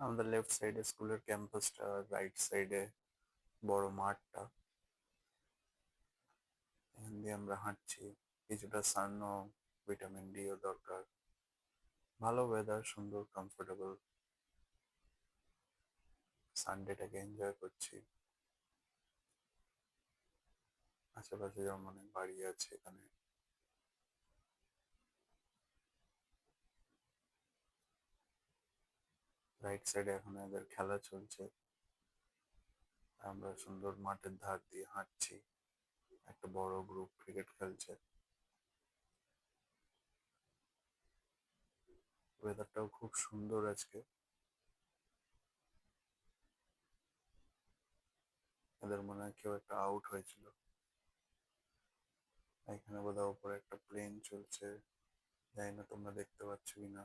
আমাদের লেফট সাইডে স্কুলের ক্যাম্পাসটা, রাইট সাইডে বড় মাঠটা। এখান দিয়ে আমরা হাঁটছি। কিছুটা সানও, ভিটামিন ডিও দরকার। ভালো ওয়েদার, সুন্দর কমফোর্টেবল। সানডেটাকে এনজয় করছি। আশেপাশে যেমন অনেক বাড়ি আছে এখানে। রাইট সাইডে এখন এদের খেলা চলছে। আমরা সুন্দর মাঠের ধার দিয়ে হাঁটছি। একটা বড় গ্রুপ ক্রিকেট খেলছে। ওয়েদারটাও খুব সুন্দর আজকে। এদের মনে হয় কেউ একটা আউট হয়েছিল। এখানে বোধহয় উপরে একটা প্লেন চলছে, জানি না তোমরা দেখতে পাচ্ছ কিনা।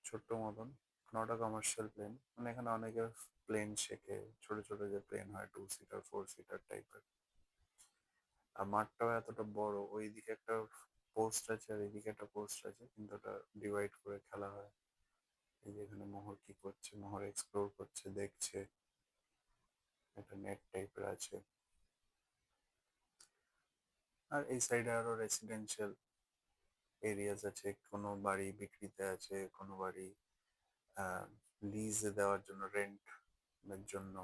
ছোট্ট মতন, নট আ কমার্শিয়াল প্লেন, মানে এখানে অনেকে প্লেন শেখে, ছোট ছোট যে প্লেন হয়, 2 সিটার 4 সিটার টাইপের। আর মাঠটাও এতটা বড়, ওইদিকে একটা পোস্ট আছে আর এইদিকে একটা পোস্ট আছে, কিন্তু ওটা ডিভাইড করে খেলা হয়। এই যে এখানে মোহর কি করছে, মোহর এক্সপ্লোর করছে, দেখছে। একটা নেট টাইপের আছে। আর এই সাইডে আরো রেসিডেন্সিয়াল এরিয়াস আছে, কোনো বাড়ি বিক্রিতে আছে, কোনো বাড়ি লিজে দেওয়ার জন্য, রেন্টের জন্য।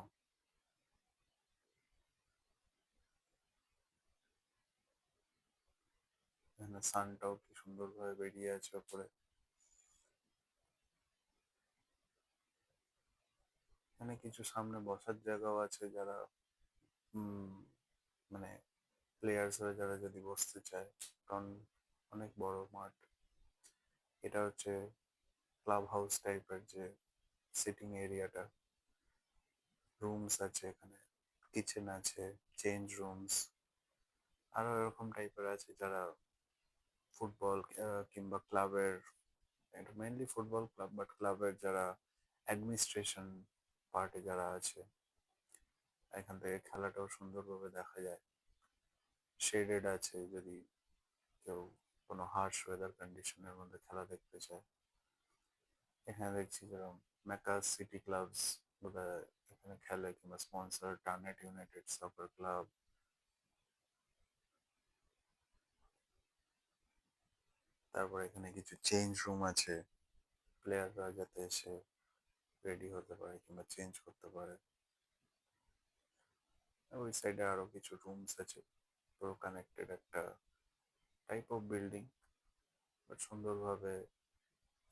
এখানে সানটাও কি সুন্দরভাবে বেরিয়ে আছে ওপরে। এখানে কিছু সামনে বসার জায়গাও আছে, যারা উম মানে প্লেয়ার্সরা যারা যদি বসতে চায়, কারণ অনেক বড় মাঠ। এটা হচ্ছে ক্লাব হাউস টাইপের যে সিটিং এরিয়াটা। রুমস আছে এখানে, কিচেন আছে, চেঞ্জ রুমস। আরো এরকম টাইপের আছে যারা ফুটবল কিংবা ক্লাবের, এটা মেইনলি ফুটবল ক্লাব, বাট ক্লাবের যারা অ্যাডমিনিস্ট্রেশন পার্টে যারা আছে, এখান থেকে খেলাটাও সুন্দরভাবে দেখা যায়। শেডেড আছে যদি কেউ কোনো হার্শ ওয়েদার কন্ডিশনের মধ্যে খেলা দেখতে চায়। এখানে দেখছি যেরকম ম্যাকাস সিটি ক্লাবস বোধহয় এখানে খেলে, কিংবা স্পন্সর টার্নেট ইউনাইটেড সকার ক্লাব। তারপর এখানে কিছু চেঞ্জ রুম আছে, প্লেয়াররা যাতে এসে রেডি হতে পারে কিংবা চেঞ্জ করতে পারে। ওই সাইডে আরো কিছু রুমস আছে, পুরো কানেক্টেড একটা টাইপ অফ বিল্ডিং, বাট সুন্দরভাবে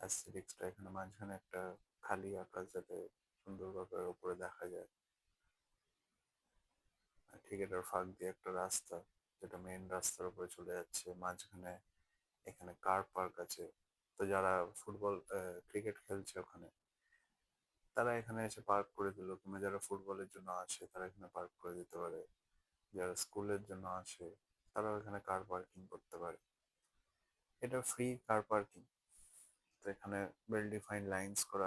অ্যাস্থেটিক্সটা এখানে মাঝখানে একটা খালি আকাশ যাতে সুন্দরভাবে উপরে দেখা যায়। আর ঠিক এটার ফাঁক দিয়ে একটা রাস্তা, যেটা মেইন রাস্তার উপরে চলে যাচ্ছে। মাঝখানে এখানে কার পার্ক আছে। তো যারা ফুটবল ক্রিকেট খেলছে ওখানে, তারা এখানে এসে পার্ক করে দিল, কিংবা যারা ফুটবলের জন্য আসে তারা এখানে পার্ক করে দিতে পারে। যারা স্কুলের জন্য আসে তারাও এখানে কার পার্কিং করতে পারে। এটা ফ্রি কার পার্কিং। তো এখানে ওয়েল ডিফাইন্ড লাইন্স করা